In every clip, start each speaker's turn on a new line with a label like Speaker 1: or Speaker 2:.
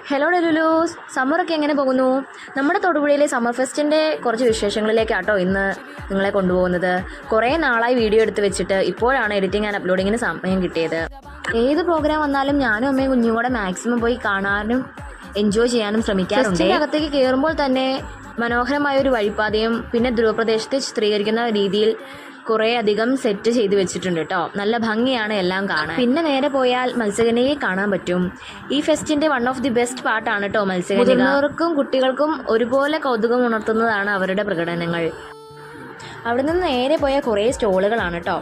Speaker 1: Hello ഡെലുലൂസ്, സമ്മറൊക്കെ എങ്ങനെ പോകുന്നു? നമ്മുടെ തൊടുപുഴയിലെ സമ്മർ ഫെസ്റ്റിൻ്റെ കുറച്ച് വിശേഷങ്ങളിലേക്കാട്ടോ ഇന്ന് നിങ്ങളെ കൊണ്ടുപോകുന്നത്. കുറേ നാളായി വീഡിയോ എടുത്ത് വെച്ചിട്ട് ഇപ്പോഴാണ് എഡിറ്റിംഗ് ആൻഡ് അപ്ലോഡിങ്ങിന് സമയം കിട്ടിയത്. ഏത് പ്രോഗ്രാം വന്നാലും ഞാനും അമ്മയും കുഞ്ഞും കൂടെ മാക്സിമം പോയി കാണാനും എൻജോയ് ചെയ്യാനും ശ്രമിക്കാറുണ്ട്. ഫെസ്റ്റിൻ്റെ അകത്തേക്ക് കയറുമ്പോൾ തന്നെ മനോഹരമായ ഒരു വഴിപ്പാതയും പിന്നെ ധ്രുവപ്രദേശത്തെ ചിത്രീകരിക്കുന്ന രീതിയിൽ കുറേ അധികം സെറ്റ് ചെയ്ത് വെച്ചിട്ടുണ്ട് കേട്ടോ. നല്ല ഭംഗിയാണ് എല്ലാം കാണാൻ. പിന്നെ നേരെ പോയാൽ മത്സ്യകന്യയെ കാണാൻ പറ്റും. ഈ ഫെസ്റ്റിന്റെ വൺ ഓഫ് ദി ബെസ്റ്റ് പാർട്ടാണ് കേട്ടോ മത്സ്യകന്യക. മുതിർന്നവർക്കും കുട്ടികൾക്കും ഒരുപോലെ കൗതുകം ഉണർത്തുന്നതാണ് അവരുടെ പ്രകടനങ്ങൾ. അവിടെ നിന്ന് നേരെ പോയ കുറേ സ്റ്റോളുകളാണ് കേട്ടോ.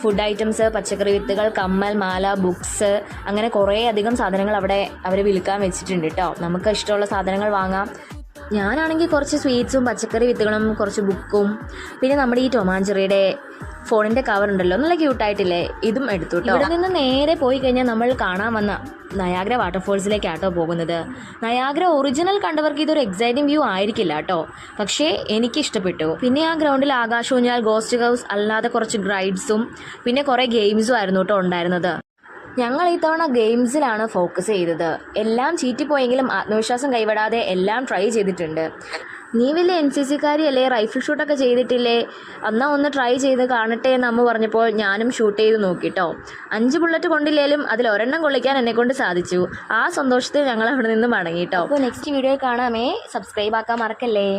Speaker 1: ഫുഡ് ഐറ്റംസ്, പച്ചക്കറി വിത്തുകൾ, കമ്മൽ, മാല, ബുക്സ്, അങ്ങനെ കുറേ അധികം സാധനങ്ങൾ അവിടെ അവർ വിൽക്കാൻ വെച്ചിട്ടുണ്ട് കേട്ടോ. നമുക്ക് ഇഷ്ടമുള്ള സാധനങ്ങൾ വാങ്ങാം. ഞാനാണെങ്കിൽ കുറച്ച് സ്വീറ്റ്സും പച്ചക്കറി വിത്തുകളും കുറച്ച് ബുക്കും പിന്നെ നമ്മുടെ ഈ ടൊമാഞ്ചെറിയുടെ ഫോണിൻ്റെ കവർ ഉണ്ടല്ലോ, നല്ല ക്യൂട്ടായിട്ടില്ലേ, ഇതും എടുത്തു കേട്ടോ. ഇവിടെ നിന്ന് നേരെ പോയി കഴിഞ്ഞാൽ നമ്മൾ കാണാൻ വന്ന നയാഗ്ര വാട്ടർഫോൾസിലേക്കാട്ടോ പോകുന്നത്. നയാഗ്ര ഒറിജിനൽ കണ്ടവർക്ക് ഇതൊരു എക്സൈറ്റിംഗ് വ്യൂ ആയിരിക്കില്ല കേട്ടോ, പക്ഷേ എനിക്ക് ഇഷ്ടപ്പെട്ടു. പിന്നെ ആ ഗ്രൗണ്ടിൽ ആകാശൂഞ്ഞാൽ, ഗോസ്റ്റ് ഹൗസ്, അല്ലാതെ കുറച്ച് ഗ്രൈഡ്സും പിന്നെ കുറേ ഗെയിംസും ആയിരുന്നു കേട്ടോ ഉണ്ടായിരുന്നത്. ഞങ്ങൾ ഇത്തവണ ഗെയിംസിലാണ് ഫോക്കസ് ചെയ്തത്. എല്ലാം ചീറ്റിപ്പോയെങ്കിലും ആത്മവിശ്വാസം കൈവിടാതെ എല്ലാം ട്രൈ ചെയ്തിട്ടുണ്ട്. നീ വലിയ NCC കാരിയല്ലേ, റൈഫിൾ ഷൂട്ടൊക്കെ ചെയ്തിട്ടില്ലേ, എന്നാൽ ഒന്ന് ട്രൈ ചെയ്ത് കാണട്ടെ എന്ന് അമ്മ പറഞ്ഞപ്പോൾ ഞാനും ഷൂട്ട് ചെയ്ത് നോക്കിട്ടോ. 5 ബുള്ളറ്റ് കൊണ്ടില്ലേലും അതിൽ ഒരെണ്ണം കൊള്ളിക്കാൻ എന്നെക്കൊണ്ട് സാധിച്ചു. ആ സന്തോഷത്തിൽ ഞങ്ങൾ അവിടെ നിന്ന് മടങ്ങിട്ടോ. അപ്പോൾ നെക്സ്റ്റ് വീഡിയോയിൽ കാണാമേ. സബ്സ്ക്രൈബ് ആക്കാൻ മറക്കല്ലേ.